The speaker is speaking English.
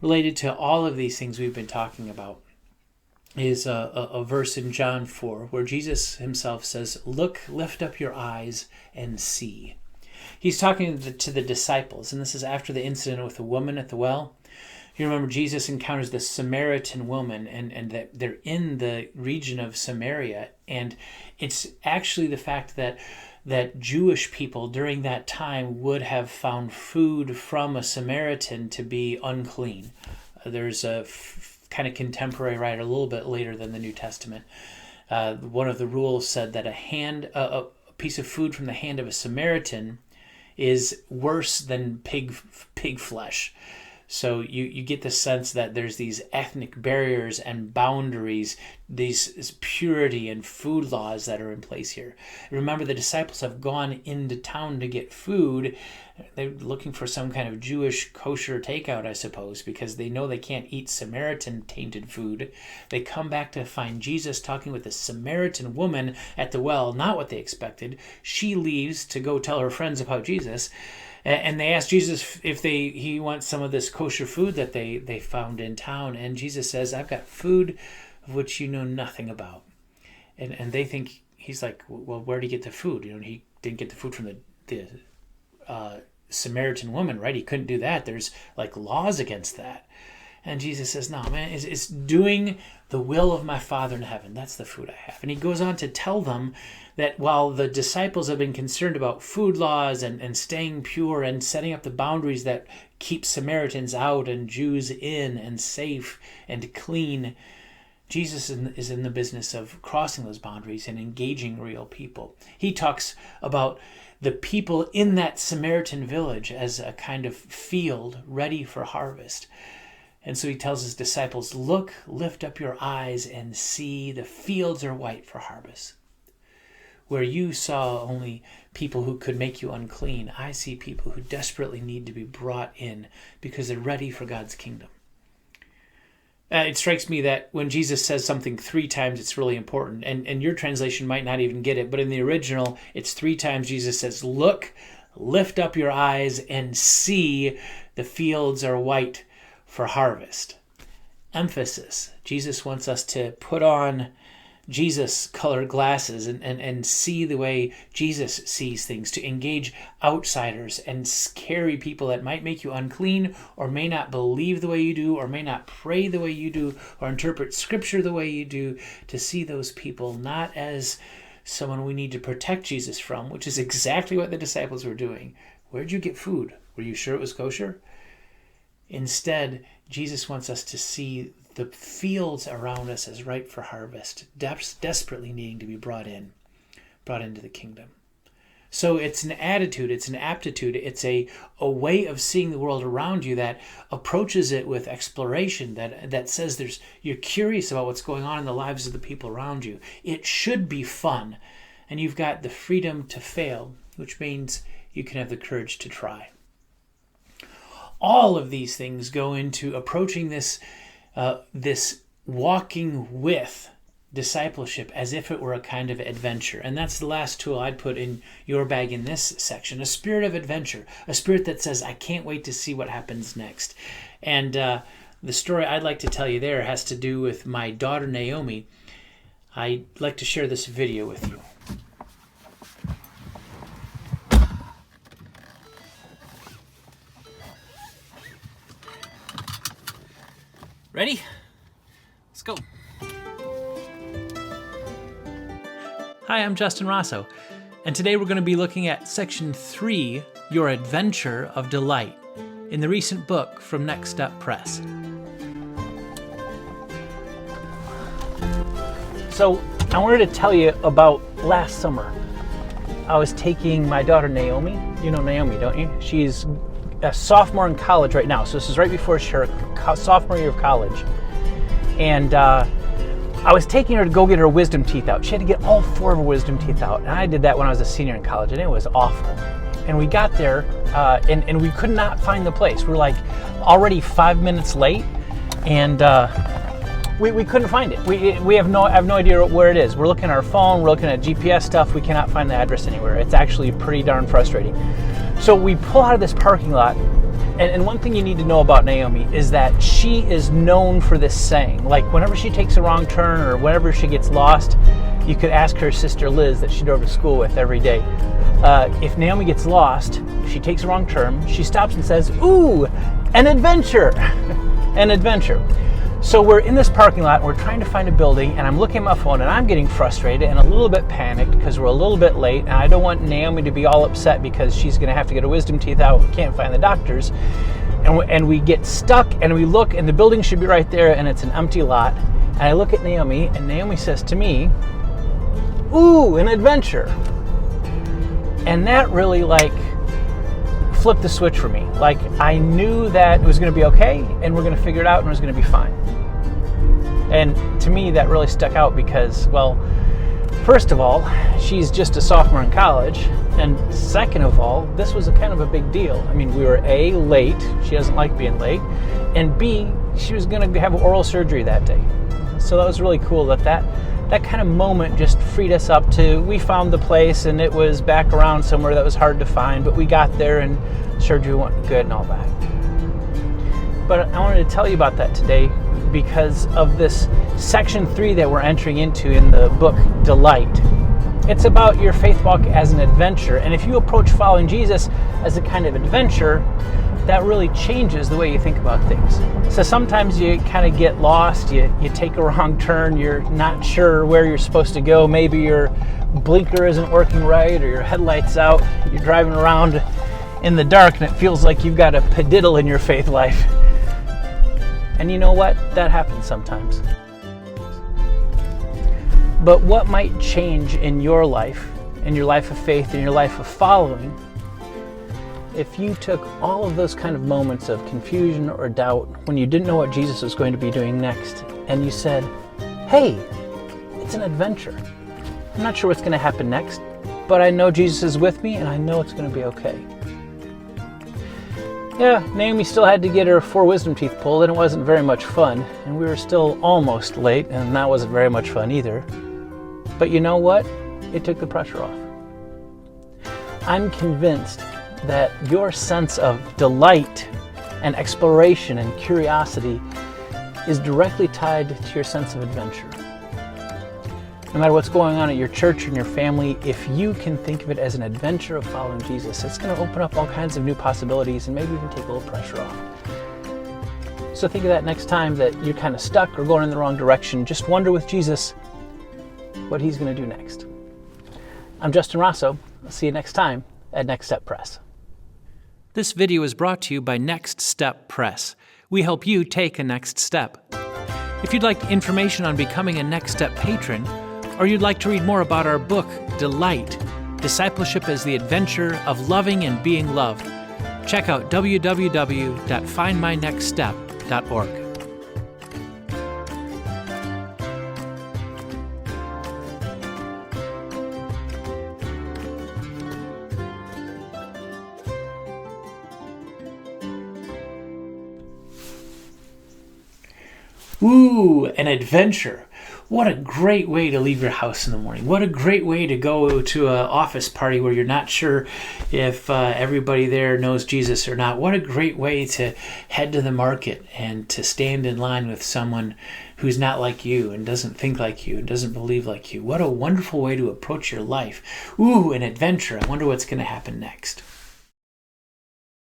related to all of these things we've been talking about is a verse in John 4 where Jesus himself says, "Look, lift up your eyes and see." He's talking to the disciples, and this is after the incident with the woman at the well. You remember Jesus encounters the Samaritan woman, and that they're in the region of Samaria, and it's actually the fact that Jewish people during that time would have found food from a Samaritan to be unclean. There's a kind of contemporary writer a little bit later than the New Testament. One of the rules said that a piece of food from the hand of a Samaritan is worse than pig flesh. So you get the sense that there's these ethnic barriers and boundaries, these purity and food laws that are in place here. Remember, the disciples have gone into town to get food. They're looking for some kind of Jewish kosher takeout, I suppose, because they know they can't eat Samaritan-tainted food. They come back to find Jesus talking with a Samaritan woman at the well, not what they expected. She leaves to go tell her friends about Jesus. And they ask Jesus if he wants some of this kosher food that they found in town. And Jesus says, "I've got food of which you know nothing about." And they think, he's like, "Well, where did he get the food?" He didn't get the food from the Samaritan woman, right? He couldn't do that. There's like laws against that. And Jesus says, "No, man, it's doing the will of my Father in heaven. That's the food I have." And he goes on to tell them that while the disciples have been concerned about food laws and staying pure and setting up the boundaries that keep Samaritans out and Jews in and safe and clean, Jesus is in the business of crossing those boundaries and engaging real people. He talks about the people in that Samaritan village as a kind of field ready for harvest. And so he tells his disciples, "Look, lift up your eyes and see, the fields are white for harvest. Where you saw only people who could make you unclean, I see people who desperately need to be brought in because they're ready for God's kingdom." It strikes me that when Jesus says something 3 times, it's really important. And your translation might not even get it, but in the original, it's 3 times Jesus says, "Look, lift up your eyes and see, the fields are white for harvest." Emphasis. Jesus wants us to put on Jesus colored glasses and see the way Jesus sees things, to engage outsiders and scary people that might make you unclean or may not believe the way you do or may not pray the way you do or interpret scripture the way you do, to see those people not as someone we need to protect Jesus from, which is exactly what the disciples were doing. Where'd you get food? Were you sure it was kosher? Instead, Jesus wants us to see the fields around us as ripe for harvest, desperately needing to be brought into the kingdom. So it's an attitude, it's an aptitude, it's a way of seeing the world around you that approaches it with exploration, that says you're curious about what's going on in the lives of the people around you. It should be fun, and you've got the freedom to fail, which means you can have the courage to try. All of these things go into approaching this walking with discipleship as if it were a kind of adventure. And that's the last tool I'd put in your bag in this section, a spirit of adventure, a spirit that says, "I can't wait to see what happens next." And the story I'd like to tell you there has to do with my daughter Naomi. I'd like to share this video with you. Ready? Let's go. Hi, I'm Justin Rosso, and today we're going to be looking at Section 3, Your Adventure of Delight, in the recent book from Next Step Press. So, I wanted to tell you about last summer. I was taking my daughter Naomi. You know Naomi, don't you? She's a sophomore in college right now, so this is right before her sophomore year of college. And I was taking her to go get her wisdom teeth out. She had to get all 4 of her wisdom teeth out, and I did that when I was a senior in college, and it was awful. And we got there, and we could not find the place. We were like already 5 minutes late, and we couldn't find it. I have no idea where it is. We're looking at our phone, we're looking at GPS stuff. We cannot find the address anywhere. It's actually pretty darn frustrating. So we pull out of this parking lot, And one thing you need to know about Naomi is that she is known for this saying. Like whenever she takes a wrong turn or whenever she gets lost, you could ask her sister Liz that she drove to school with every day. If Naomi gets lost, she takes a wrong turn, she stops and says, "Ooh, an adventure!" An adventure. So we're in this parking lot, and we're trying to find a building, and I'm looking at my phone, and I'm getting frustrated and a little bit panicked because we're a little bit late, and I don't want Naomi to be all upset because she's going to have to get her wisdom teeth out. We can't find the doctors. And we get stuck, and we look, and the building should be right there, and it's an empty lot. And I look at Naomi, and Naomi says to me, "Ooh, an adventure." And that really flipped the switch for me. Like I knew that it was going to be okay, and we're going to figure it out, and it was going to be fine. And to me, that really stuck out because, well, first of all, she's just a sophomore in college, and second of all, this was a kind of a big deal. I mean, we were A, late, she doesn't like being late, and B, she was going to have oral surgery that day. So that was really cool that kind of moment just freed us up to, we found the place, and it was back around somewhere that was hard to find, but we got there, and surgery went good and all that. But I wanted to tell you about that today because of this section 3 that we're entering into in the book Delight. It's about your faith walk as an adventure, and if you approach following Jesus as a kind of adventure, that really changes the way you think about things. So sometimes you kind of get lost, you take a wrong turn, you're not sure where you're supposed to go, maybe your blinker isn't working right or your headlight's out, you're driving around in the dark and it feels like you've got a padiddle in your faith life. And you know what? That happens sometimes. But what might change in your life of faith, in your life of following, if you took all of those kind of moments of confusion or doubt when you didn't know what Jesus was going to be doing next, and you said, "Hey, it's an adventure. I'm not sure what's going to happen next, but I know Jesus is with me and I know it's going to be okay." Yeah, Naomi still had to get her 4 wisdom teeth pulled, and it wasn't very much fun, and we were still almost late, and that wasn't very much fun either. But you know what? It took the pressure off. I'm convinced that your sense of delight and exploration and curiosity is directly tied to your sense of adventure. No matter what's going on at your church and your family, if you can think of it as an adventure of following Jesus, it's going to open up all kinds of new possibilities and maybe even take a little pressure off. So think of that next time that you're kind of stuck or going in the wrong direction. Just wonder with Jesus what he's going to do next. I'm Justin Rosso. I'll see you next time at Next Step Press. This video is brought to you by Next Step Press. We help you take a next step. If you'd like information on becoming a Next Step patron, or you'd like to read more about our book, Delight, Discipleship as the Adventure of Loving and Being Loved, check out www.findmynextstep.org. Ooh, an adventure. What a great way to leave your house in the morning. What a great way to go to an office party where you're not sure if everybody there knows Jesus or not. What a great way to head to the market and to stand in line with someone who's not like you and doesn't think like you and doesn't believe like you. What a wonderful way to approach your life. Ooh, an adventure. I wonder what's going to happen next.